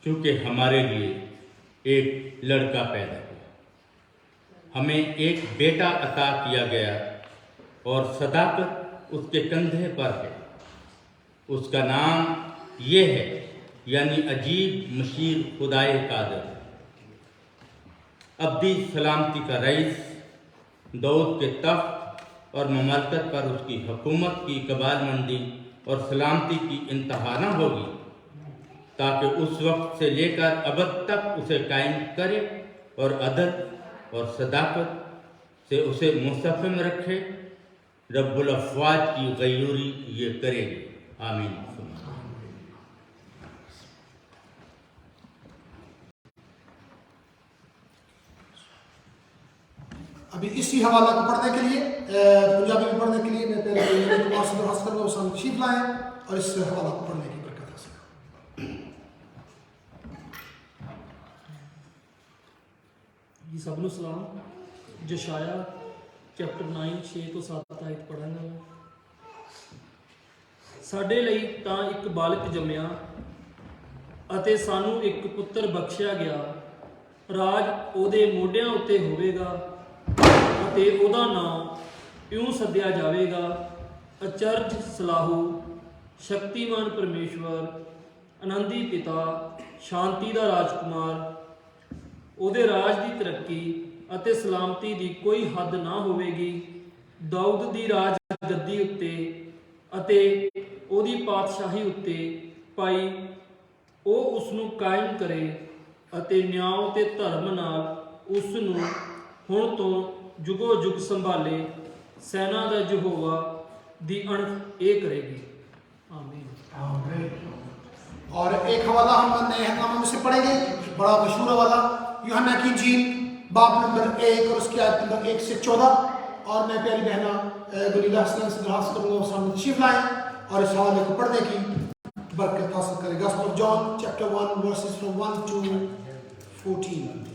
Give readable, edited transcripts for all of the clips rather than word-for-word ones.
چونکہ ہمارے لیے ایک لڑکا پیدا ہوا، ہمیں ایک بیٹا عطا کیا گیا اور صداقت اس کے کندھے پر ہے۔ اس کا نام یہ ہے، یعنی عجیب مشیر خدائے قادر، ابدی سلامتی کا رئیس، داؤد کے تخت اور مملکت پر اس کی حکومت کی کمال مندی اور سلامتی کی انتہا نہ ہوگی، تاکہ اس وقت سے لے کر ابد تک اسے قائم کرے اور عدل اور صداقت سے اسے مستحکم رکھے۔ رب الافواج کی غیوری یہ کرے گی۔ آمین۔ ابھی اسی حوالہ کو پڑھنے کے لیے پنجابی میں پڑھنے کے لیے میں پہلے درخواست کروں گا اس ہم تشریف لائیں اور اس حوالہ کو پڑھنے کی برکت حاصل کریں۔ جی سب نو سلام۔ جشایا چیپٹر 9 6 ਤੋਂ 7 ਆਇਤ ਪੜਾਂਗਾ। ਸਾਡੇ ਲਈ ਤਾਂ ਇੱਕ ਬਾਲਕ ਜੰਮਿਆ ਅਤੇ ਸਾਨੂੰ ਇੱਕ ਪੁੱਤਰ ਬਖਸ਼ਿਆ ਗਿਆ। ਰਾਜ ਉਹਦੇ ਮੋਢਿਆਂ ਉੱਤੇ ਹੋਵੇਗਾ ਅਤੇ ਉਹਦਾ ਨਾਮ ਇਉਂ ਸੱਦਿਆ ਜਾਵੇਗਾ, ਅਚਰਜ ਸਲਾਹੂ, ਸ਼ਕਤੀਮਾਨ ਪਰਮੇਸ਼ਵਰ, ਆਨੰਦੀ ਪਿਤਾ, ਸ਼ਾਂਤੀ ਦਾ ਰਾਜਕੁਮਾਰ। ਉਹਦੇ ਰਾਜ ਦੀ ਤਰੱਕੀ ਅਤੇ ਸਲਾਮਤੀ ਦੀ ਕੋਈ ਹੱਦ ਨਾ ਹੋਵੇਗੀ। ਦਾਊਦ ਦੀ ਰਾਜ ਗੱਦੀ ਉੱਤੇ ਅਤੇ ਉਹਦੀ ਪਾਤਸ਼ਾਹੀ ਉੱਤੇ ਪਾਈ ਉਹ ਉਸ ਨੂੰ ਕਾਇਮ ਕਰੇ ਅਤੇ ਨਿਆਂ ਤੇ ਧਰਮ ਨਾਲ ਉਸ ਨੂੰ ਹੁਣ ਤੋਂ ਜੁਗੋ ਜੁਗ ਸੰਭਾਲੇ। ਸੈਨਾ ਦਾ ਯਹੋਵਾ ਦੀ ਅਣਖ ਇਹ ਕਰੇਗੀ। آمین۔ اور ایک حوالہ ہم نئے اہتمام میں سے پڑھیں گے، بڑا مشہور حوالہ یوحنا کی انجیل باب نمبر 1 اور اس کی آیت نمبر 1 سے 14۔ اور میں پیاری بہنا گلیلہ حسن سے درخواست کروں گا وہ سامنے تشریف لائیں اور اس حوالے کو پڑھنے کی برکت حاصل کریں۔ Gospel of John chapter 1 verses from 1 to 14۔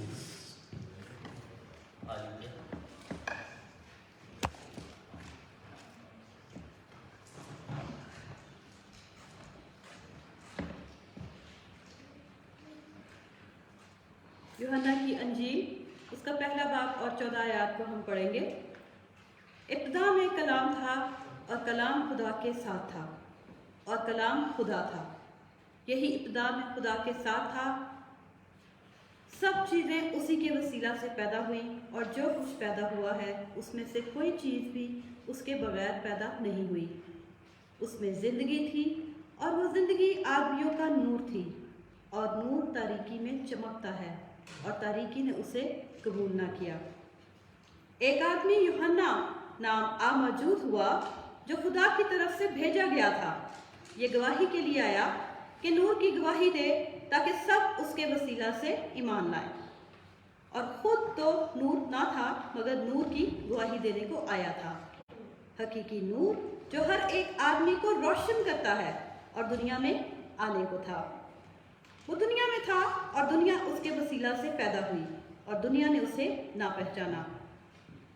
یوحنا کی انجیل اس کا پہلا باب اور 14 آیات کو ہم پڑھیں گے۔ ابتدا میں کلام تھا اور کلام خدا کے ساتھ تھا اور کلام خدا تھا، یہی ابتدا میں خدا کے ساتھ تھا۔ سب چیزیں اسی کے وسیلہ سے پیدا ہوئیں اور جو کچھ پیدا ہوا ہے اس میں سے کوئی چیز بھی اس کے بغیر پیدا نہیں ہوئی۔ اس میں زندگی تھی اور وہ زندگی آدمیوں کا نور تھی، اور نور تاریکی میں چمکتا ہے اور تاریکی نے اسے قبول نہ کیا۔ ایک آدمی یوحنا نام موجود ہوا جو خدا کی طرف سے بھیجا گیا تھا۔ یہ گواہی کے لیے آیا کہ نور کی گواہی دے تاکہ سب اس کے وسیلہ سے ایمان لائیں۔ اور خود تو نور نہ تھا مگر نور کی گواہی دینے کو آیا تھا، حقیقی نور جو ہر ایک آدمی کو روشن کرتا ہے، اور دنیا میں آنے کو تھا۔ وہ دنیا میں تھا اور دنیا اس کے وسیلہ سے پیدا ہوئی اور دنیا نے اسے نہ پہچانا۔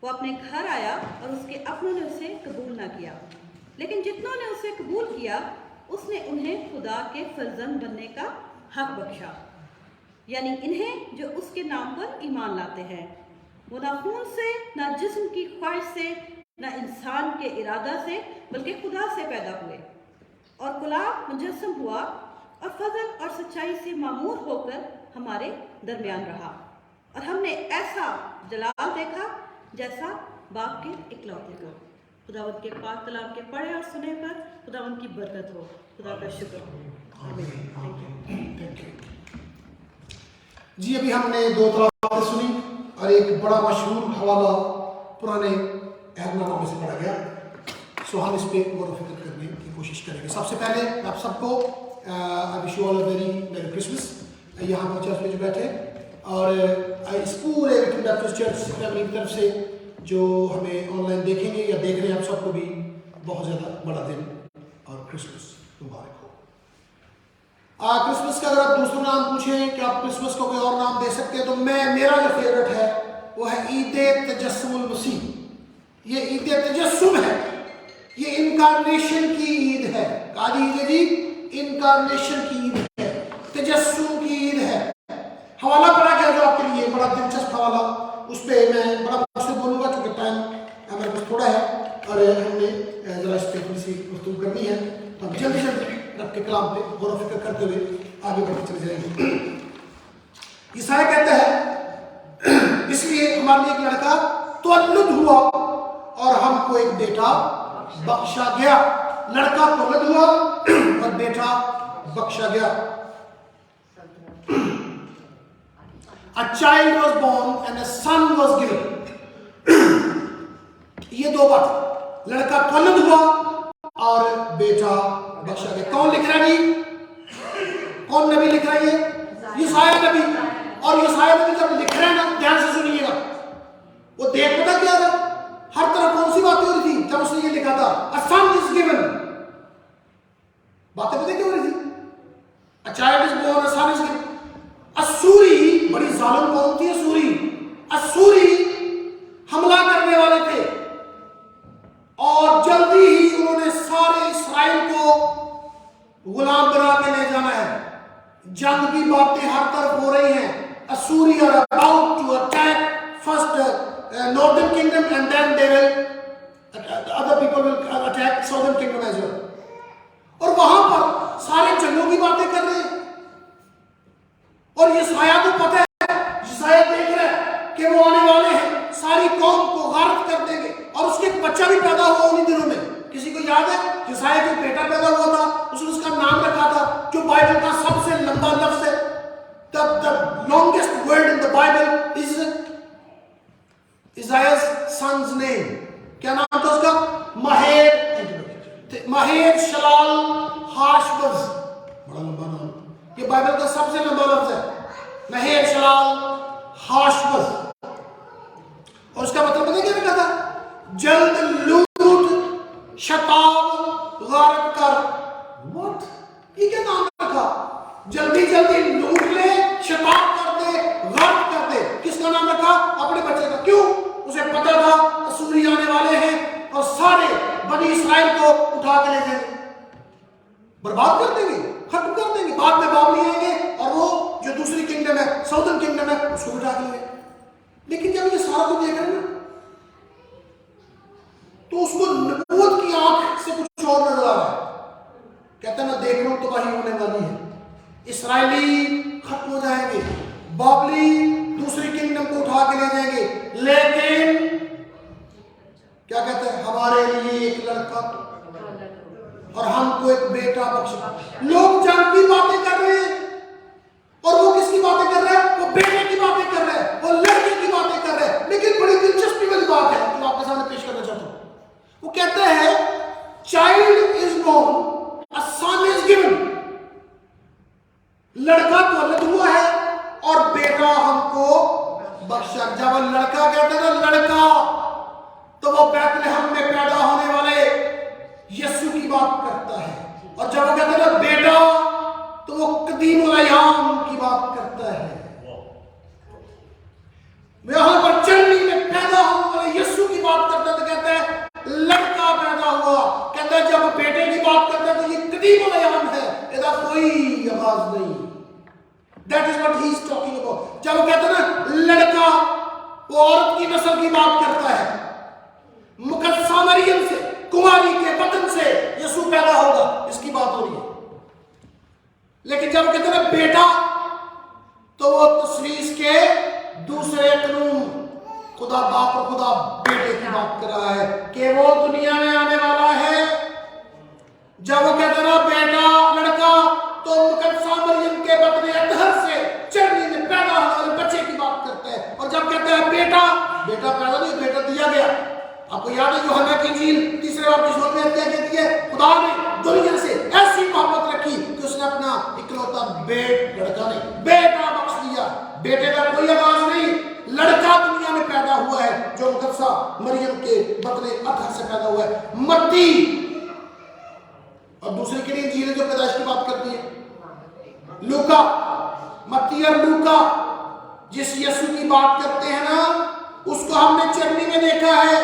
وہ اپنے گھر آیا اور اس کے اپنوں نے اسے قبول نہ کیا، لیکن جتنوں نے اسے قبول کیا اس نے انہیں خدا کے فرزند بننے کا حق بخشا، یعنی انہیں جو اس کے نام پر ایمان لاتے ہیں۔ وہ نہ خون سے، نہ جسم کی خواہش سے، نہ انسان کے ارادہ سے، بلکہ خدا سے پیدا ہوئے۔ اور کلام مجسم ہوا اور فضل اور سچائی سے معمور ہو کر ہمارے درمیان رہا، اور ہم نے ایسا جلال دیکھا جیسا باپ کے اکلوتے کو۔ خداوند کے پاک کلام کے پڑھے اور سنے پر خداوند کی برکت ہو۔ خدا کا شکر ہو۔ آمین۔ جی ابھی ہم نے 2 باتیں سنی اور ایک بڑا مشہور حوالہ پرانے عہد نامہ میں سے پڑھا گیا، سو ہم اس پہ غور و فکر کرنے کی کوشش کریں گے۔ سب سے پہلے آپ سب کو I wish you all a very Merry Christmas۔ یہاں پر چرچ میں جو بیٹھے اور اس پورے وکٹری بیپٹسٹ چرچ فیملی کی طرف سے جو ہمیں آن لائن دیکھیں گے یا دیکھ رہے ہیں، آپ سب کو بھی بہت زیادہ بڑا دن اور کرسمس مبارک ہو۔ کرسمس کا اگر آپ دوسرا نام پوچھیں کہ آپ کرسمس کو کوئی اور نام دے سکتے ہیں تو میرا جو فیوریٹ ہے وہ ہے عید تجسم المسیح۔ یہ عید تجسم ہے، یہ انکارنیشن کی عید ہے۔ قادی عید جی انکارنیشن کی عید ہے، تجسم کی عید حوالہ پڑھا گیا جو آپ کے لیے بڑا دلچسپ حوالہ، اس پہ میں بڑا مختصر بولوں گا کیونکہ ٹائم ہمارے پاس تھوڑا ہے اور ہم نے ذرا اس پہ تھوڑی سی گفتگو کرنی ہے، تو ہم جلدی جلدی رب کے کلام پہ غور و فکر کرتے ہوئے آگے بڑھتے چلے جائیں گے۔ عیسائی کہتا ہے اس لیے ہمارے لیے ایک لڑکا تولد ہوا اور ہم کو ایک بیٹا بخشا گیا، لڑکا تولد ہوا اور بیٹا بخشا گیا۔ A child was born and a son was given. یہ دو بات، لڑکا تولد ہوا اور بیٹا بخشا گیا۔ کون لکھ رہا ہے جی؟ کون نبی لکھ رہا ہے یہ؟ یسایہ نبی۔ اور یسایہ نبی جب لکھ رہا ہے نا، دھیان سے سنیے گا، وہ دیکھ پتا کیا تھا؟ ہر طرح کون سی باتیں ہو رہی تھی جب اس نے یہ لکھا تھا A son is given، باتیں پتہ کیا ہو رہی تھی؟ A child is born, a son is given۔ اسوری بڑی ظالم قوم تھی، اسوری حملہ کرنے والے تھے اور جلدی ہی انہوں نے سارے اسرائیل کو غلام بنا کے لے جانا ہے۔ جنگ کی باتیں ہر طرف ہو رہی ہیں۔ اسوری are about to attack first northern kingdom and then they will other people will attack southern kingdom as well۔ اور وہاں پر سارے جنگوں کی باتیں کر رہے ہیں اور یسایہ کو پتہ ہے، یسایہ دیکھ رہا ہے کہ وہ آنے والے ہیں، ساری قوم کو غارت کر دیں گے، اور اس کے ایک بچہ بھی پیدا ہوا انہی دنوں میں۔ کسی کو یاد ہے یسایہ کا بیٹا پیدا ہوا تھا، اس نے اس کا نام رکھا تھا جو بائبل کا سب سے لمبا لفظ ہے۔ The longest word in the Bible is Isaiah's son's name۔ کیا نام تھا اس کا؟ مہیر شلال ہاشبز، بڑا لمبا نام، یہ بائبل کا سب سے لمبا لفظ ہے، مہیر شلال ہاشبز۔ اور اس کا مطلب پتہ کیا لکھا تھا؟ جلد لوٹ شتاب غارت کر۔ واٹ؟ یہ کیا نام رکھا؟ جلدی جلدی لوٹ لے، شتاب کر دے، غارت کر دے۔ کس کا نام رکھا؟ اپنے بچے کا۔ کیوں؟ اسے پتہ تھا اسوری آنے والے ہیں اور سارے بنی اسرائیل کو اٹھا کے لے جائیں گے، برباد کر دیں گے، ختم کر دیں گے۔ بعد میں بابلی آئیں گے اور وہ جو دوسری کنگڈم ہے، ساؤتھرن کنگڈم ہے، اس کو اٹھا کے لیں گے۔ لیکن جب یہ سارا تو دیکھ رہے ہیں نا، تو اس کو نبوت کی آنکھ سے کچھ اور نظر آ رہا ہے۔ کہتا ہے میں دیکھ رہا ہوں تباہی ہونے والی ہے، اسرائیلی ختم ہو جائیں گے، بابلی دوسری کنگڈم کو اٹھا کے لے جائیں گے، لیکن کیا کہتا ہے؟ ہمارے لیے ایک لڑکا اور ہم کو ایک بیٹا بخشا۔ لوگ جنگ کی باتیں کر رہے ہیں اور وہ کس کی باتیں کر رہے ہیں؟ وہ بیٹے کی باتیں کر رہے ہیں، وہ لڑکے کی باتیں کر رہے ہیں۔ لیکن بڑی دلچسپی والی بات ہے جو آپ کے سامنے پیش کرنا چاہتا ہوں۔ وہ کہتا ہے child is born, a son is given، لڑکا تولد ہوا ہے اور بیٹا ہم کو بخشا۔ جب لڑکا کہتا ہے نا لڑکا، تو وہ بیت لحم میں پیدا ہونے والے یسوع کی بات کرتا ہے، اور جب وہ کہتا ہے نا بیٹا، تو وہ قدیم الایام کی بات کرتا ہے۔ یہاں پر چرنی میں پیدا ہونے والے یسوع کی بات کرتا ہے، تو کہتا ہے لڑکا پیدا ہوا۔ کہتا ہے جب بیٹے کی بات کرتا ہے تو یہ قدیم الایام ہے، اس کا کوئی آغاز نہیں۔ That is what he is talking about۔ جب وہ کہتا ہے نا لڑکا، وہ عورت کی نسل کی بات کرتا ہے، مقدسہ مریم سے، کماری کے بطن سے یسوع پیدا ہوگا، اس کی بات ہو رہی ہے۔ لیکن جب وہ کہتے ہیں بیٹا، تو وہ تثلیث کے دوسرے قانون، خدا باپ اور خدا بیٹے کی بات کر رہا ہے کہ وہ دنیا میں آنے والا ہے۔ جب وہ کہتے ہیں بیٹا، لڑکا، تو مقدسہ مریم کے بطن اطہر سے چرنی میں پیدا ہونے والے بچے کی بات کرتا ہے۔ اور جب کہتا ہے بیٹا، بیٹا پیدا نہیں، بیٹا دیا گیا۔ آپ کو یاد ہے یوحنا کی انجیل تیسرے باب کی صورت میں کیا کہتی ہے؟ خدا نے دنیا سے ایسی محبت رکھی کہ اس نے اپنا اکلوتا لڑکا نہیں، بیٹا بخش دیا۔ بیٹے کا کوئی آغاز نہیں، لڑکا دنیا میں پیدا ہوا ہے جو مقدسہ مریم کے بطن اطہر سے پیدا ہوا ہے۔ متی اور دوسری کے لیے انجیل جو پیدائش کی بات کرتی ہے، لوکا، متی اور لوکا جس یسوع کی بات کرتے ہیں نا، اس کو ہم نے چرنی میں دیکھا ہے۔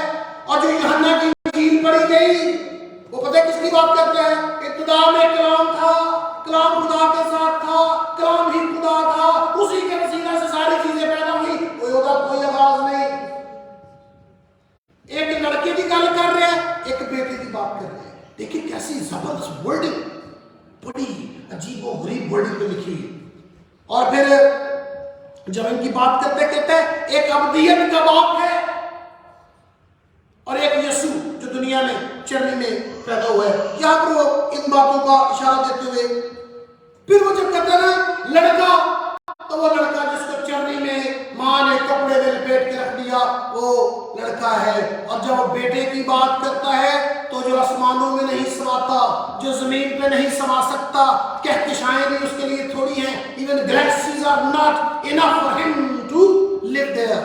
اور جو یوحنا کی انجیل پڑھی گئی، وہ پتہ کس کی بات کرتا ہے؟ ابتدا میں کلام تھا، کلام خدا کے ساتھ تھا، کلام ہی خدا تھا، اسی کے وسیلہ سے बात कर रहे हैं। देखिए कैसी जबरदस्त वर्डिंग, बड़ी अजीब और गरीब वर्डिंग में लिखी हुई। और फिर जब इनकी बात करते कहते हैं एक अब्दियत का बाप है और एक यीशु जो दुनिया में चरनी में पैदा हुआ है। यहां पर वो इन बातों का इशारा देते हुए फिर वो जब कहते हैं ना लड़का, तो वो लड़का जिसको चरनी में मां ने कपड़े में लपेट के रख दिया वो लड़का है। और जब वो बेटे की बात करता है तो जो आसमानों में नहीं समाता, जो जमीन पे नहीं समा सकता, कहकशाएं भी उसके लिए थोड़ी हैं, even galaxies are not enough for him to live there.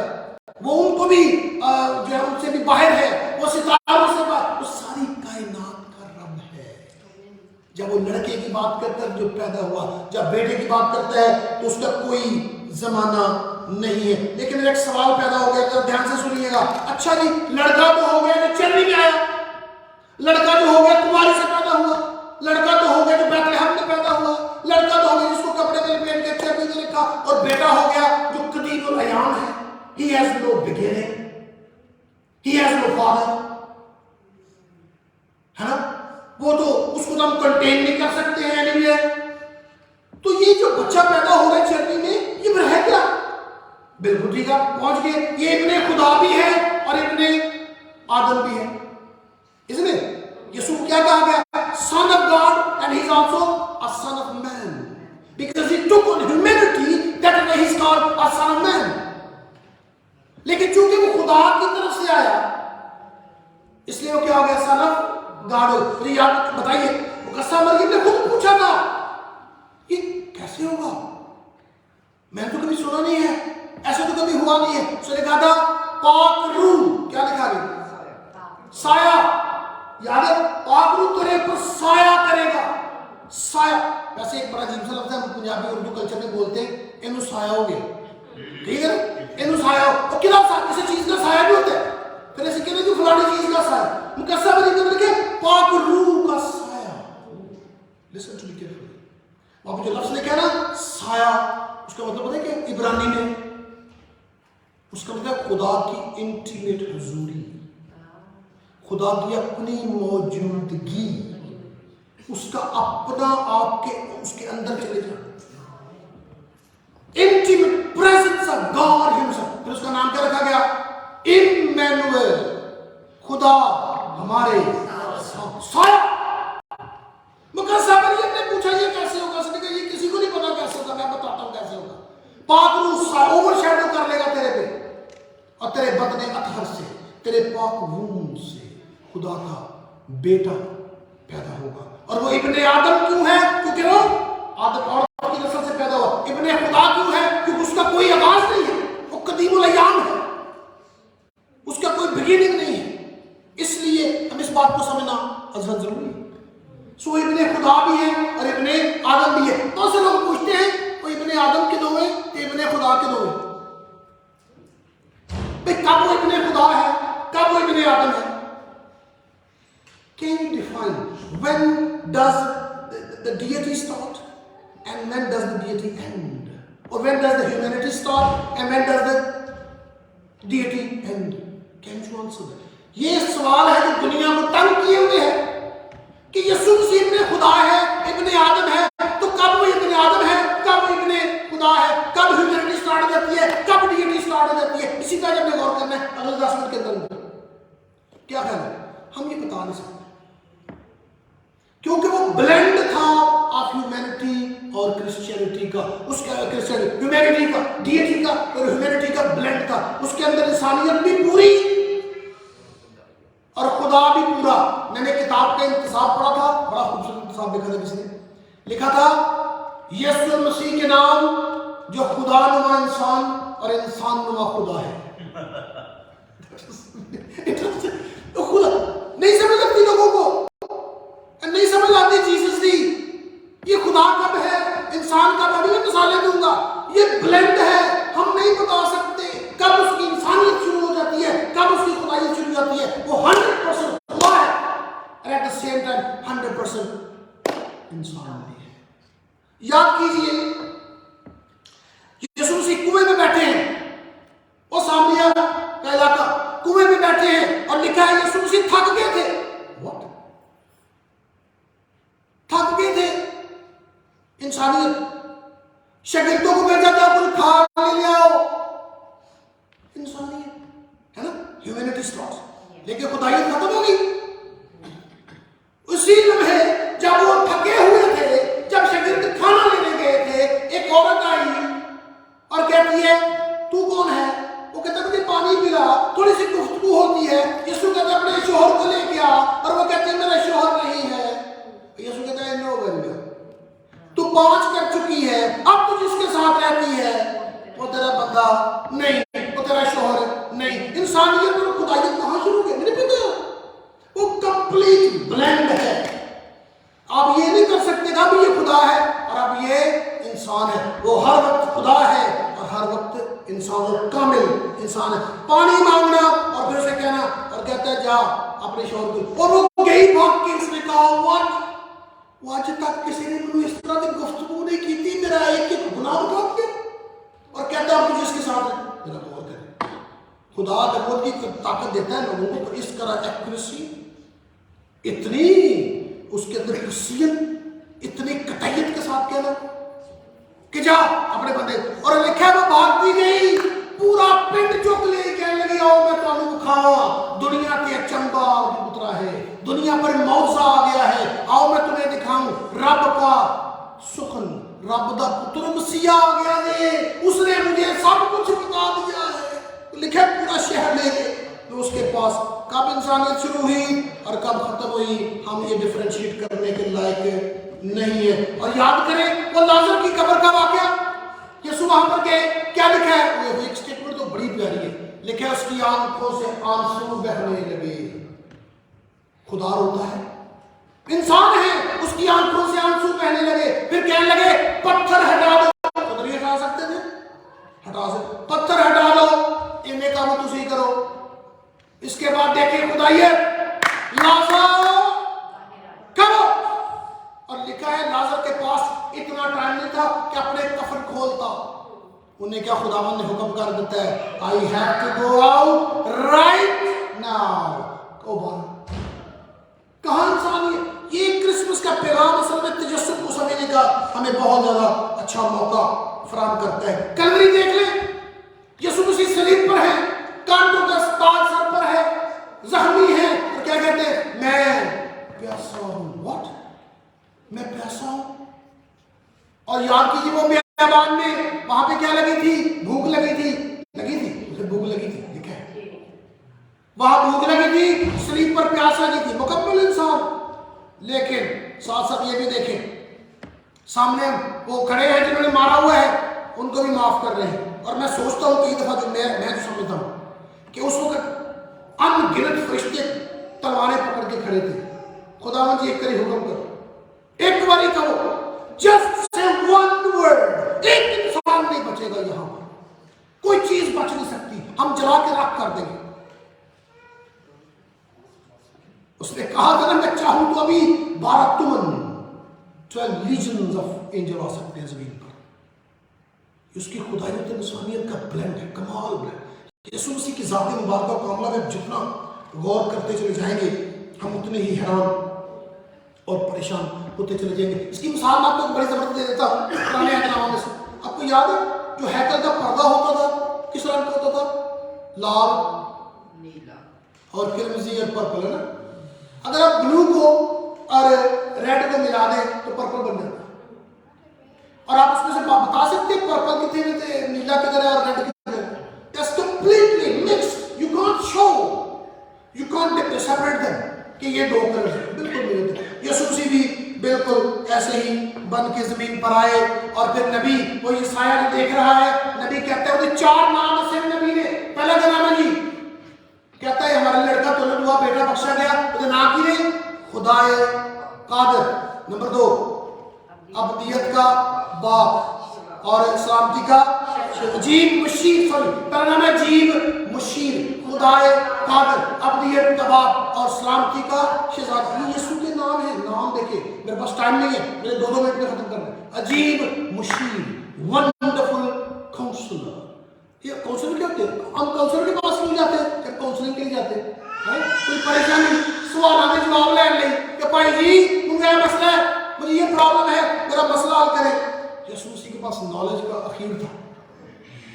वो उनको भी जो है उनसे भी बाहर है, वो सितारों से बाहर, वो सारी कायनात का रब है। जब वो लड़के की बात करता है जो पैदा हुआ, जब बेटे की बात करता है तो उसका कोई जमाना नहीं है। लेकिन एक सवाल पैदा हो गया, जब ध्यान से सुनिएगा। अच्छा जी, लड़का तो हो गया जो चरनी में आया, लड़का तो हो गया कुमारी से पैदा हुआ, लड़का तो हो गया जो बैतलहम में पैदा हुआ, लड़का तो हो गया जिसको कपड़े में लपेट के चरनी में रखा, और बेटा हो गया जो कदीमुल अयाम है। He has no beginning, he has no father, है ना? वो तो उसको तो हम कंटेन नहीं कर सकते हैं anywhere। तो ये जो बच्चा पैदा हो रहा है चरनी में, ये फिर है क्या? बिल्कुल ठीक है, पहुंच गए। ये इब्ने खुदा भी है और इब्ने आदम भी है, इसलिए यीशु क्या कहा गया? Son of God and he is also a son of man because he took on humanity, that is why he is called a son of man। लेकिन चूंकि वो खुदा की तरफ से आया इसलिए वो क्या हो गया? Son of God. तो याद बताइए, मुकद्दसा मरियम ने खुद पूछा था ये कैसे होगा, मैंने तो कभी सुना नहीं है, ऐसा तो कभी हुआ नहीं है। उसने कहा था पाक रूह, क्या लिखा है? साया। याद है? पाक रूह तेरे पर साया करेगा। साया वैसे एक बड़ा अजीब सा लफ्ज है, हम पंजाबी उर्दू कल्चर में बोलते हैं इनू साया हो गया, ठीक है ना? इनू साया हो, किला किसी चीज का साया भी होता है, फिर ऐसे कहते हैं जो फलानी चीज का साया। मुकद्दसा मरियम ने लिखा पाक रूह का साया। लिसन टू मी केयरफुली, वहां पे जो लफ्ज लिखा है ना साया, उसका मतलब पता है क्या? इब्रानी में उसका मतलब खुदा की इंटीमेट हुजूरी, खुदा की अपनी मौजूदगी, उसका अपना आपके उसके अंदर चले जाना, intimate presence of God himself. फिर उसका नाम क्या रखा गया? इम्मैनुएल, खुदा हमारे साथ। मुकद्दसा मरियम ने पूछा ये कैसे होगा? उसने कहा ये किसी को नहीं पता कैसे होगा, मैं बताता हूं कैसे होगा। पाक रूह ओवरशैडो कर लेगा तेरे पे, और तेरे बदने अतहर से, तेरे पाक वूंड से खुदा का बेटा पैदा होगा। और वो इब्ने आदम क्यों है? क्योंकि वो आदम और की नस्ल से पैदा हुआ। इब्ने खुदा क्यों है? क्योंकि उसका कोई आगाज नहीं है, वो कदीमुल अय्याम है, उसका कोई बिगिनिंग नहीं है। इसलिए हम इस बात को समझना अजहर जरूरी है। सो इब्ने खुदा भी है और इब्ने आदम भी है। बहुत से लोग पूछते हैं वो इब्ने आदम के दो हैं तो इब्ने खुदा के दो हैं। भाई कब वो इब्ने खुदा है, कब वो इब्ने आदम है? Can you define when does the deity start and when does the deity end? Or when does the humanity start and when does the deity end? Can you answer that? ये सवाल है जो दुनिया को तंग किए हुए है कि यीशु मसीह इब्ने खुदा है, इब्ने आदम है, तो कब वो इब्ने आदम है, कब वो इब्ने खुदा है, कब ह्यूमैनिटी स्टार्ट हो जाती है, कब डीटी स्टार्ट हो जाती है? इसी का जब मैं गौर करना है अगले 10 मिनट के अंदर। क्या कहना है? हम ये बता नहीं सकते क्योंकि वो ब्लेंड था ऑफ ह्यूमैनिटी और क्रिश्चियनिटी का, उसका ह्यूमैनिटी का, डीटी का और ह्यूमैनिटी का ब्लेंड था। उसके अंदर इंसानियत भी पूरी और खुदा भी पूरा। मैंने किताब का इंतसाब पढ़ा था, बड़ा खूबसूरत इंतसाब देखा था, किसने लिखा था? यीशु मसीह के नाम जो खुदा नुमा इंसान और इंसान नुमा खुदा है। तो खुदा नहीं समझ लगती लोगों को, नहीं समझ आती जीसस दी ये खुदा कब है, इंसान कब है। मैं मिसालें दूंगा, ये ब्लेंड है, हम नहीं बता सकते कब उसकी इंसानियत शुरू हो जाती है, कब उसकी खुदाई शुरू हो जाती है। वो 100% खुदा है और एट द सेम टाइम 100% इंसान भी है। याद कीजिए यीशु मसीह कुएं में बैठे हैं, वो सामरिया का इलाका, कुएं में बैठे हैं और लिखा है यीशु मसीह थक गए थे। व्हाट? इंसानियत। शागिर्दों को भेजा था कुछ खा ले आओ, इंसानियत है ना, ह्यूमैनिटी स्टॉक्स। लेकिन खुदाइयत खत्म हो गई उसी लम्हे जब वो थके हुए थे, जब शागिर्द खाना लेने गए थे। एक औरत आई और कहती है तू कौन है? वो कहता है मुझे पानी पिला। थोड़ी सी गुफ्तगू होती है। यीशु कहता है अपने शोहर को लेके आ, और वो कहते हैं मेरा शोहर नहीं है। यीशु कहता है नो वेल, तू 5 कर चुकी है, अब तू जिसके साथ रहती है वो तेरा बंदा नहीं, वो तेरा शोहर नहीं। इंसानियत और खुदाइयत कहाँ शुरू हुई? मेरे पिता वो कंप्लीट ब्लेंड है। आप ये नहीं कर सकते कि अब ये खुदा है और अब ये इंसान है। वो हर वक्त खुदा है और हर वक्त इंसान, वो कामिल इंसान है। पानी मांगना और फिर से कहना, और कहता है जा अपने शोहर को। और वो गई भाग के, उसने कहा व्हाट, वो आज तक किसी ने मुझे इस तरह की गुफ्तगू नहीं की थी, मेरा एक गुनाह उठा दिया। और कहता है जिसके साथ है मेरा गौर करें। खुदा नबूवत की ताकत देता है लोगों को, तो इस तरह एक्यूरेसी, इतनी उसके अंदर प्रिसीजन, इतनी कटाइयत के साथ कहना कि जा अपने बंदे। और लिखा है वो भागती गई, पूरा पिंड चुक ले, कहने लगी आओ मैं तुहानू खावा, दुनिया के अचंबा उतरा है, दुनिया पर मौजा आ गया है, आओ मैं तुम्हें दिखाऊं रब का सुखन, रब दा पुत्र मसीहा आ गया है, उसने मुझे सब कुछ बता दिया है। लिखा पूरा शहर ले गए। तो उसके पास कब इंसानियत शुरू हुई और कब खत्म हुई, हम ये डिफरेंशिएट करने के लायक नहीं है। और याद करें वो लाजर की कब्र का वाकया, यीशु वहां पर गए, क्या लिखा है? वो एक स्टेटमेंट तो बड़ी प्यारी है, लिखा है उसकी आंखों से आंसू बहने लगे। खुदा रोता है, इंसान है, उसकी आंखों से आंसू बहने लगे। फिर कहने लगे पत्थर हटा दो। पत्थर नहीं हटा सकते थे, हटा सकते, पत्थर हटा दो, इन्हें काम तुसी करो। इसके बाद देखिए खुदाइयत, लाजर करो। और लिखा है लाजर के पास इतना टाइम नहीं था कि अपने कफन खोलता। उन्हें क्या खुदावन ने हुक्म कर देता है, I have to go out right now. कहां इंसानियत? ये क्रिसमस का पैगाम असल में तजस्सुस को समझने का हमें बहुत ज्यादा अच्छा मौका फराहम करता है। कलवरी देख ले, यीशु मसीह सलीब पर है, कांटों का ताज सर पर है, जख्मी है, और क्या कहते हैं मैं प्यासा हूं। व्हाट? मैं प्यासा हूं? और याद कीजिए वो बियाबान में वहां पे क्या लगी थी? भूख लगी थी, उसे भूख लगी थी, लिखा है वहां भूख लगी थी, सलीब पर प्यास लगी थी, मुकम्मल इंसान। लेकिन साथ साथ ये भी देखें, सामने वो खड़े हैं जिन्होंने मारा हुआ है, उनको भी माफ कर रहे हैं। और मैं सोचता हूं कई दफा, जो मैं जो समझता हूं कि उस वक्त अनगिनत फरिश्ते तलवारें पकड़ के खड़े थे। खुदावंद जी एक करी हुक्म करो, एक बारी कहो, जस्ट से वन वर्ड, एक इंसान नहीं बचेगा यहां पर, कोई चीज बच नहीं सकती, हम जला के राख कर देंगे। उसने कहा अगर मैं चाहूं तो अभी 12 तुमन 12 लीजन्स ऑफ एंजल आ सकते हैं जमीन पर। उसकी खुदाइयत इंसानियत का ब्लेंड है, कमाल ब्लेंड। यीशु मसीह की ज़ात मुबारक का मामला में जितना गौर करते चले जाएंगे, हम उतने ही हैरान और परेशान होते चले जाएंगे। इसकी मिसाल मैं आपको बड़ी जबरदस्त दे देता हूँ पुराने अहकाम से। आपको याद है जो हैकल का पर्दा होता था किस रंग का होता था? लाल, नीला और क्रिमजी और पर्पल, है ना। अगर आप ब्लू को और रेड को मिला दें तो पर्पल बन जाता है। और आप उसमें से बता सकते हैं पर्पल कितने, नीला किधर है और रेड किधर है? That's completely mixed. You can't show, you can't separate them कि ये दो कलर हैं, बिल्कुल नहीं। यीशु मसीह भी बिल्कुल ऐसे ही बन के जमीन पर आए। और फिर नबी वो यशायाह को देख रहा है, नबी कहता है 4 नाम से नबी ने, पहला का नाम है जी, कहता है हमारा लड़का तो हुआ, बेटा बख्शा गया, उसका नाम की नहीं खुदाए कादिर। नंबर 2 अब्दियत का बाप और सलामती का अजीब मुशीर, सॉरी पहला नाम है अजीब मुशीर, खुदाए कादिर, अब्दियत का बाप और सलामती का शहजादा। यीशु के नाम है, नाम देखे, मेरे पास टाइम नहीं है, मेरे 2 मिनट में खत्म करना है। अजीब मुशीर, वंडरफुल काउंसलर। ये काउंसलर क्या होते हैं? हम काउंसलर के पास क्यों जाते हैं? जब काउंसलिंग के लिए जाते हैं, कोई परेशानी सवाल आने जवाब लेने कि भाई जी मुझे मसला है, मुझे ये प्रॉब्लम है, मेरा मसला हल करे। यीशु मसीह के पास नॉलेज का अखीर था।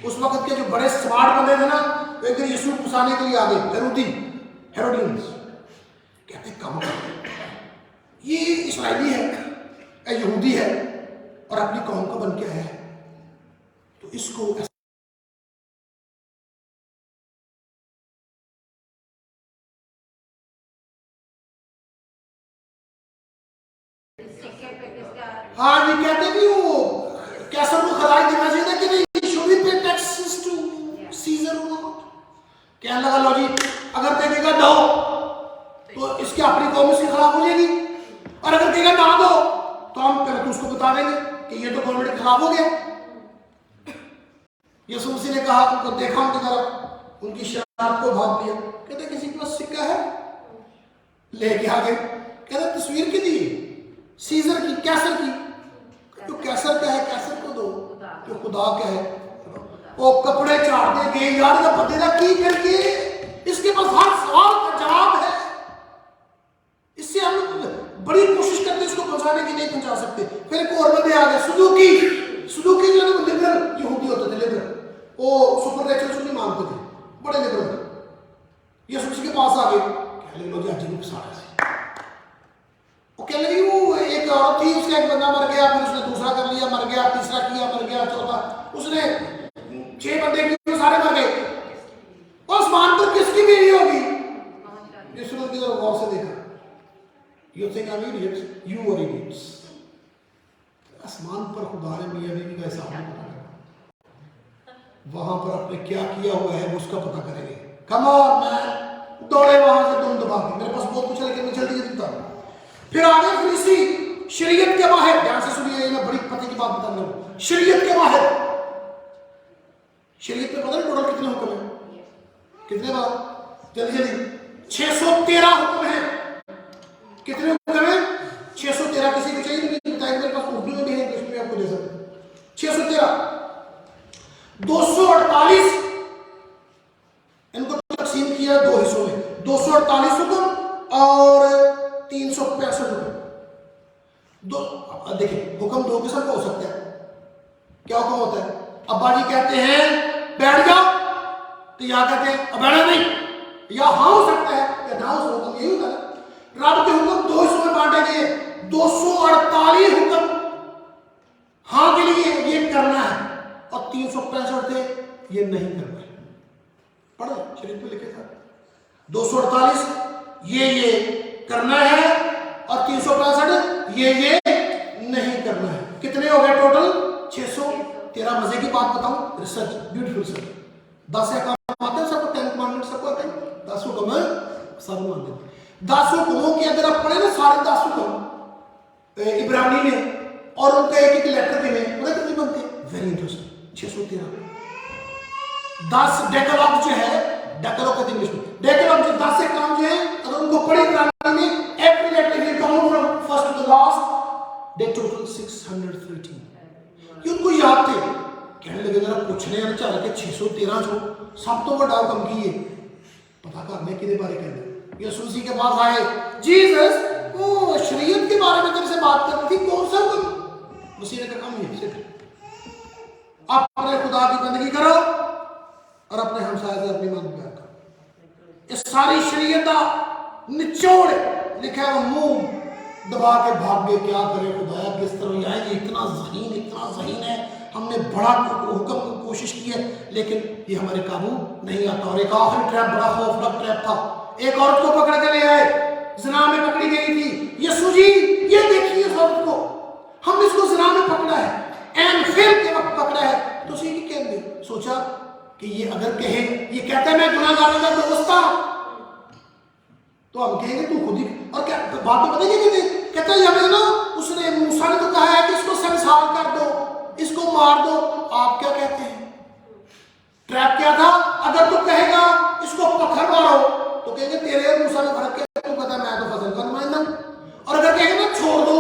उस वक्त के जो बड़े स्मार्ट बंदे थे ना, एक दिन यीशु को फंसाने के लिए आ गए। हेरोडियंस कहते कम कर, ये इस्राएली है, यहूदी है और अपनी कौम का बन के आया है, तो इसको हाँ जी कहते कि वो कैसर को खराज देना चाहिए था कि नहीं, शुड वी पे टैक्सेस टू सीजर और नॉट। कहने लगा लो जी अगर देखेगा दो तो इसकी अपनी कौम इसके खिलाफ हो जाएगी, और अगर कहेगा ना दो तो हम पहले तो उसको बता देंगे कि ये तो गवर्नमेंट खिलाफ हो गया। यीशु मसीह ने कहा, उनको देखा उनकी तरफ, उनकी शराब को भाग लिया। कहते किसी के पास सिक्का है, लेके आ गए। कहते तस्वीर की दी, सीजर की, कैसर की। तो कैसर का है, कैसर को दो, तो खुदा का है। वो कपड़े चाट दे गए यार, जब बंदे ना की करके इसके पास हर सवाल का जवाब है। इससे हम बड़ी कोशिश करते इसको पहुंचाने की, नहीं पहुंचा सकते। फिर एक और बंदे आ गए, सुजुकी जो है लिबरल यहूदी होते थे, लिबरल, वो सुपर नेचुरल नहीं मानते थे, बड़े लिबरल। यीशु मसीह के पास आ गए, कहने लगे अजीब सारा से। वो कहने लगी वो एक औरत थी, उसका एक बंदा मर गया, फिर उसने दूसरा कर लिया, मर गया, तीसरा किया, मर गया, चौथा, उसने 6 बंदे किए, सारे मर गए। और आसमान पर किसकी बीवी होगी? यीशु ने की तरफ गौर से देखा। You think I'm idiots? You are idiots. आसमान पर खुदा ने मियां बीवी का हिसाब नहीं पता, वहां पर आपने क्या किया हुआ है वो उसका पता करेंगे। कम ऑन मैं दौड़े वहां से तुम दबा के, मेरे पास बहुत कुछ है लेकिन मैं जल्दी दिखता हूं। फिर आगे फरीसी शरीयत के बाहर, ध्यान से सुनिए, मैं बड़ी पते की बात बता रहा हूं। शरीयत के बाहर, शरीयत में पता नहीं टोटल कितने हुक्म है? कितने बात जल्दी जल्दी 613 हुक्म है। कितने हुक्म है? 613। किसी को चाहिए नहीं बताएंगे, मेरे पास उर्दू में भी है, इंग्लिश में आपको दे सकते। 613 248 इनको तकसीम किया 2 हिस्सों में, 248 हुक्म और 365 हुक्म। दो देखिए, हुक्म 2 किस्म का हो सकता है। क्या हुक्म होता है? अब्बा जी कहते हैं बैठ जाओ, तो या कहते हैं अब बैठा नहीं, या हाँ हो सकता है या ना हो सकता है, यही होता है। रब के हुक्म 2 हिस्सों में बांटे गए, 248 हुक्म हाँ के लिए ये करना है, और 365 थे ये नहीं करना है। पढ़ो शरीफ में लिखे था 248 ये करना है, और 365 ये नहीं करना है। कितने हो गए टोटल? 613। मजे की बात बताऊं, रिसर्च, ब्यूटीफुल रिसर्च। 10 या काम आते हैं सबको, 10 कमांडमेंट सबको आते हैं, 10 हुक्म है सब मानते हैं। 10 हुक्मों की अगर आप पढ़े ना सारे 10 हुक्म इब्रानी में, और उनका एक लेटर के में पता कितने बनते हैं? Very interesting, 613। 10 डेकलॉग जो है, डेकलॉग कहते हैं इंग्लिश में, डेकलॉग जो 10 से काम जो है, अगर उनको पढ़े इब्रानी में, every letter you count from first to the last, they total 613। ये उनको याद थे। कहने लगे जरा पूछने हैं चल के 613 जो सब तो बड़ा हुक्म की है, पता करने के बारे कहने। यीशु मसीह के पास आए, जीसस वो शरीयत के बारे में तेरे से बात करनी थी, कौन सा हुक्म? मसीह ने कहा कम है, सिर्फ आप अपने खुदा की बंदगी करो और अपने हमसाये से अपनी मदद प्यार करो। इस सारी शरीयत निचोड़ लिखा है, वो मुंह दबा के भाग गए। क्या करे खुदाया, किस तरह आएंगे? इतना ज़हीन है, हमने बड़ा हुक्म की कोशिश की है लेकिन ये हमारे काबू नहीं आता। और एक आखिरी ट्रैप, बड़ा खौफनाक ट्रैप था। एक औरत को पकड़ के ले आए, ज़िना में पकड़ी गई थी। यीशु जी ये देखिए इस औरत को, हम इसको ज़िना में पकड़ा है, एंड फिर के वक्त पकड़ा है। तो उसी की कहने सोचा कि ये अगर कहे, ये कहता है मैं गुनाहगारों का दोस्त था, तो हम कहेंगे तू खुद ही। और क्या बात तो पता है, कहता है हमें ना उसने मूसा ने तो कहा है कि इसको संसार कर दो, इसको मार दो। आप क्या कहते हैं? ट्रैप क्या था? अगर तू कहेगा इसको पत्थर मारो तो कहेंगे तेरे और मूसा में फर्क क्या? तू कहता है मैं तो फजल का नुमाइंदा। और अगर कहेगा ना छोड़ दो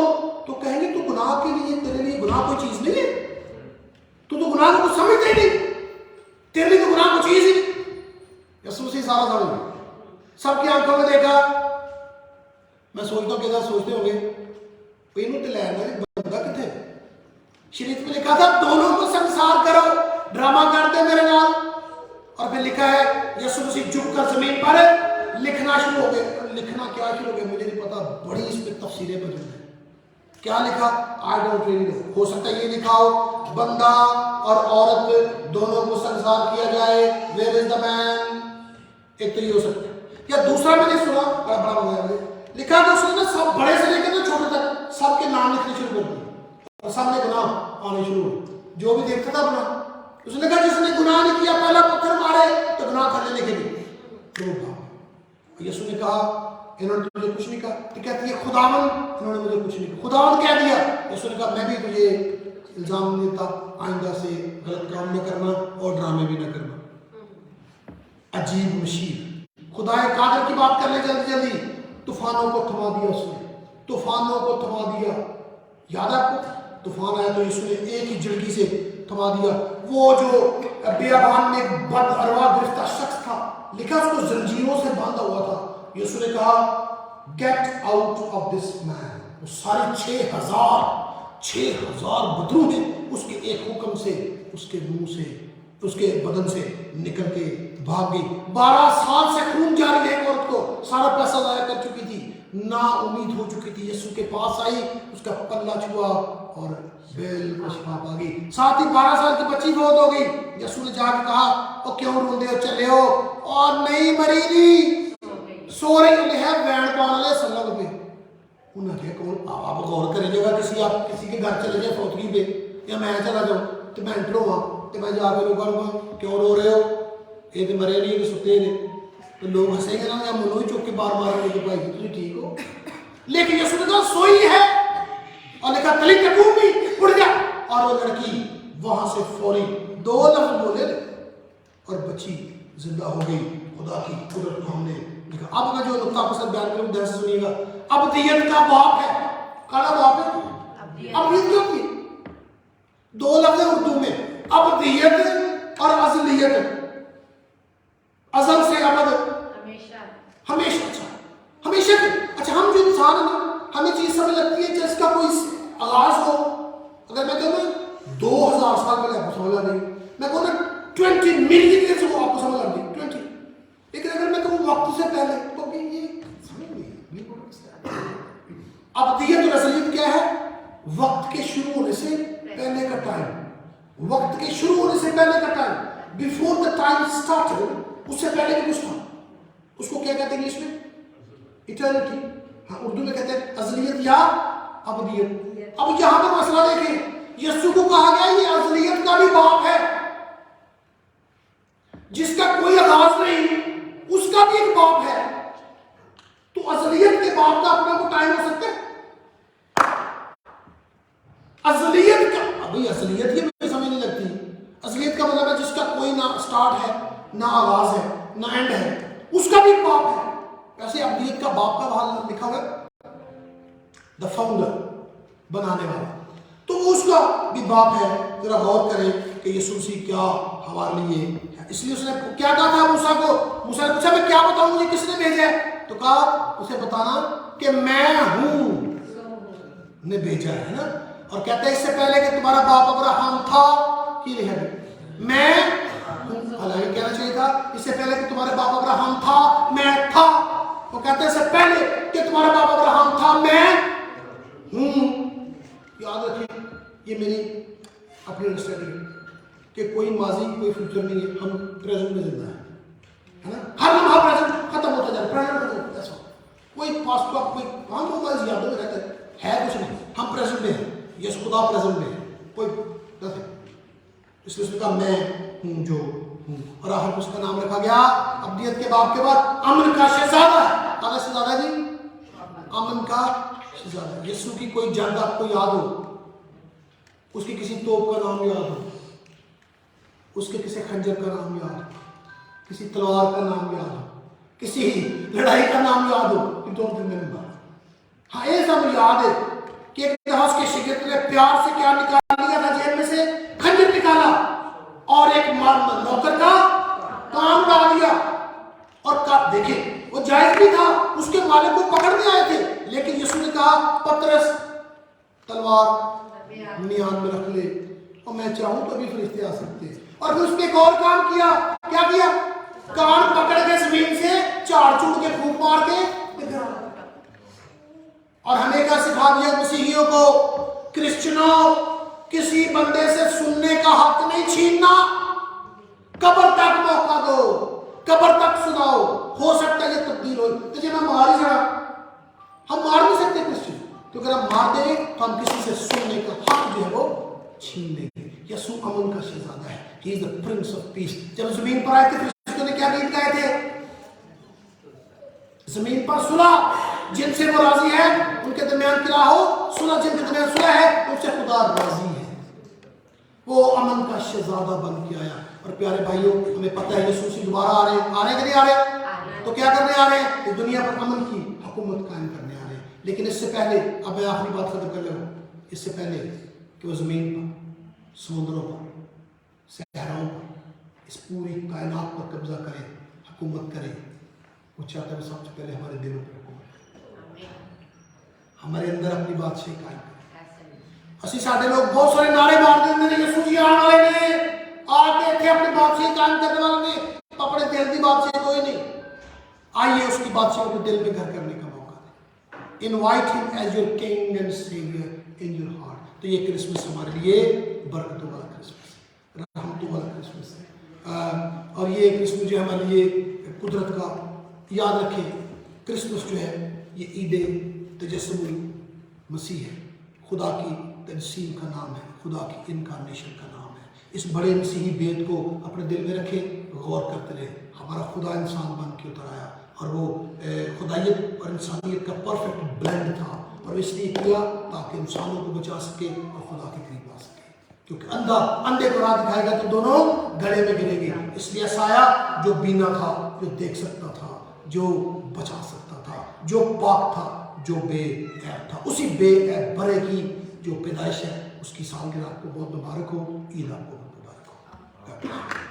तो कहेंगे तू गुनाह के लिए, तेरे लिए गुनाह कोई चीज नहीं है, तू तो गुनाह को कुछ समझता ही नहीं, तेरे लिए तो गुनाह कोई चीज ही नहीं। यीशु मसीह सारा समझ सबकी आंखों में देखा। मैं सोचता हूँ कि सोचते होंगे इन्हों तो लैना शरीयत में लिखा था दोनों को संसार करो, ड्रामा करते मेरे नाल। और फिर लिखा है यीशु मसीह झुक कर जमीन पर लिखना शुरू हो गए। लिखना क्या शुरू हो गया मुझे नहीं पता, बड़ी इस पे तफसीरें मौजूद है। क्या लिखा? I don't really know. हो सकता है ये लिखा हो बंदा और औरत दोनों को संसार किया जाए, वेयर इज द मैन, एक तो ये हो सकता है। या दूसरा मैंने सुना बड़ा मजा आया, लिखा था उसने ना सब बड़े से लेकर तो छोटे तक सबके नाम लिखने शुरू कर दिए और सब में गुनाह आने शुरू हुए। जो भी देखता था गुनाह, उसने कहा जिसने गुनाह नहीं किया पहला पत्थर मारे, तो गुनाह करने लगे। यीशु ने कहा इन्होंने तुझे कुछ नहीं कहा, तो कहती है खुदावन इन्होंने मुझे कुछ नहीं कहा। खुदावन कह दिया। यीशु ने कहा मैं भी तुझे इल्जाम नहीं देता, आइंदा से गलत काम न करना और ड्रामे भी न करना। अजीब मशीर खुदाए कादर की बात करने जल्दी जल्दी तूफानों को थमा दिया उसने, तूफानों को थमा दिया। याद है आपको? तूफान आया तो यीशु ने एक ही झड़की से थमा दिया। वो जो बेअबान में बद अरवा गिरफ्तार शख्स था, लिखा उसको जंजीरों से बांधा हुआ था। यीशु ने कहा get out of this man. वो सारे 6,000 बदरू ने उसके एक हुक्म से, उसके मुंह से, उसके बदन से निकल के भाग गई। 12 साल से खून जारी है औरत को, सारा पैसा जाया कर चुकी थी, ना उम्मीद हो चुकी थी। यीशु के पास आई, उसका पल्ला छुआ और बिल्कुल शिफा पा गई। साथ ही 12 साल की बच्ची बहुत हो गई। यीशु ने जाकर कहा ओ क्यों रोंदे हो, चले हो? और नहीं मरी नहीं, सो रही है वैन पाने ले सलग पे। उन्हें कौन आप गौर करेगा, किसी के घर चले जाए फौतगी पे, या मैं चला जाऊँ तो मैं एंटर हुआ तो मैं जाकर लोगों क्यों रो रहे हो, ये तो मरे नहीं, ये सुते ने, तो लोग हंसेंगे ना, या मुँह ही चुप के बार मारेंगे कि भाई तुझे ठीक हो। लेकिन यीशु ने कहा सोई है और लिखा तली तकूम भी उड़ गया, और वो लड़की वहां से फौरी 2 लफ्ज बोले और बच्ची जिंदा हो गई। खुदा की कुदरत को हमने लिखा। अब मैं जो नुक्ता आपके साथ बयान करूँ ध्यान से सुनिएगा। अब्दियत का बाप है, काला बाप है। अब्दियत क्यों की? 2 लफ्ज उर्दू में, अब्दियत और अज़लियत। अज़ल से अबद, हमेशा। अच्छा हमेशा के, अच्छा हम जो इंसान है ना, हमें चीज समझ लगती है जिसका कोई आगाज हो। अगर मैं कहूँ 2000 साल पहले आपको समझ आ गई, मैं कहूँ ना 20 मिलियन ईयर से आपको समझ आ गई 20। लेकिन अगर मैं कहूँ वक्त से पहले तो भी ये समझ नहीं। अब्दियत और असलियत क्या है? वक्त के शुरू होने से पहले का टाइम, वक्त के शुरू होने से पहले का time, before the time started, उससे पहले भी कुछ था। उसको क्या कहते हैं इंग्लिश में? इटर्निटी। हाँ, उर्दू में कहते हैं अज़लियत या अब्दियत। अब यहाँ पर मसला देखें, यीशु को कहा गया ये अज़लियत का भी बाप है, जिसका कोई आगाज नहीं, उसका भी एक बाप है। तो अज़लियत के बाप का अपने को टाइम हो सकता है? अज़लियत का, अभी अज़लियत की मुझे समझ नहीं लगती। अज़लियत का मतलब है जिसका कोई ना स्टार्ट है, ना आगाज है, ना एंड है, उसका भी बाप है। वैसे अब्दियत का बाप का हाल लिखा हुआ है द फाउंडर, बनाने वाला, तो उसका भी बाप है। जरा गौर करें कि यीशु मसीह क्या हमारे लिए है। इसलिए उसने क्या कहा था मूसा को? मूसा ने पूछा मैं क्या बताऊं मुझे किसने भेजा है? तो कहा उसे बताना कि मैं हूं ने भेजा है ना। और कहते हैं इससे पहले कि तुम्हारा बाप अब्राहम था कि नहीं, मैं हूं। हालांकि कहना चाहिए था इससे पहले कि तुम्हारे बाप अब्राहम था मैं था। वो कहते हैं इससे पहले कि तुम्हारा बाप अब्राहम था मैं हूं। याद रखिए, ये मेरी अपनी अंडरस्टैंडिंग कि कोई माजी कोई फ्यूचर नहीं है, हम प्रेजेंट में जिंदा है ना। हर लम्हा प्रेजेंट खत्म होता जा रहा है, ऐसा कोई पास्ट का कोई हम मोबाइल यादों में रहते है कुछ नहीं, हम प्रेजेंट में हैं। यस खुदा प्रेजेंट में है, कोई नहीं। इसलिए उसने कहा मैं हूं जो हूं। और आखिर उसका नाम रखा गया अब्दियत के बाप के बाद अमन का शहजादा। आगे शहजादा जी, अमन का शहजादा। यीशु की कोई जंग आपको याद हो, उसकी किसी तोप का नाम याद हो, उसके किसी खंजर का नाम याद हो, किसी तलवार का नाम याद हो, किसी लड़ाई का नाम याद हो, डोंट रिमेंबर। हाँ ये सब याद है कि एक दफा उसके शिगिर्द ने प्यार से क्या निकाल लिया था, जेब में से खंजर निकाला और एक नौकर का कान उड़ा दिया। और देखिए वो जायज भी था, उसके मालिक को पकड़ने आए थे, लेकिन यीशु ने कहा पतरस तलवार नियान में रख ले, और मैं चाहूं तो भी फरिश्ते आ सकते हैं। और फिर उसने एक और काम किया, क्या किया? कान पकड़ के जमीन से चार चूड़ के फूंक मार के गिरा। और हमें क्या सिखा दिया मसीहियों को? क्रिश्चियनों, किसी बंदे से सुनने का हक नहीं छीनना, कब्र तक मौका दो, कब्र तक सुनाओ, हो सकता है ये तब्दील हो। तो जब हम मार ही जाना, हम मार नहीं सकते क्रिश्चियन, तो अगर हम मार देंगे तो हम किसी से सुनने का हक जो है वो छीन लेंगे। यसू अमन का शहजादा है, he is the Prince of peace. जब जमीन पर आए थे क्रिश्चियनों ने क्या गीत गाए थे? जमीन पर सुलह जिनसे वो राजी है उनके दरमियान क्या हो, सुलह जिनके दरमियान सुलह है उनसे खुदा राजी है। वो अमन का शहजादा बन के आया। और प्यारे भाइयों, हमें पता है यीशु मसीह दोबारा आ रहे हैं कि नहीं आ रहे? तो क्या करने आ रहे हैं? इस दुनिया पर अमन की हुकूमत कायम करने आ रहे हैं। लेकिन इससे पहले, अब मैं आखिरी बात खत्म कर लूँ, इससे पहले कि वो जमीन पर, समुद्रों पर, सहराओं पर, इस पूरी कायनात पर कब्जा करें, हुकूमत करें, वो चाहता है सबसे पहले हमारे दिलों पर हुकूमत करें, हमारे अंदर अपनी बादशाही कायम करें। असी साढ़े लोग बहुत सारे नारे मार देते हैं, यीशु जी आने वाले ने, आके थे अपनी बादशाही कायम करने वाले ने, अपने दिल की बादशाही कोई नहीं। आइए उसकी बादशाही को दिल में घर करने का मौका दें। Invite him as your king and saviour in your heart. तो ये क्रिसमस हमारे लिए बरकतों वाला क्रिसमस, रहमतों वाला क्रिसमस है। और ये क्रिसमस जो हमारे लिए कुदरत का, याद रखें क्रिसमस जो है ये ईद तजस्सुमुल मसीह है, खुदा की तजसीम का नाम है, खुदा की इनकारनेशन का नाम है। इस बड़े मसीही बेद को अपने दिल में रखें, गौर करते रहें। हमारा खुदा इंसान बन के उतर आया और वो खुदाइयत और इंसानियत का परफेक्ट ब्लेंड था, और इसलिए किया ताकि इंसानों को बचा सके और खुदा के करीब आ सके। क्योंकि अंधा अंधे को राह दिखाएगा तो दोनों गले में गिरेंगे। इसलिए ऐसा आया जो बीना था, जो देख सकता था, जो बचा सकता था, जो पाक था, जो बेऐब था। उसी बेऐब बरे की जो पैदाइश है उसकी सालगिरह आपको बहुत मुबारक हो, ईद आपको बहुत मुबारक हो।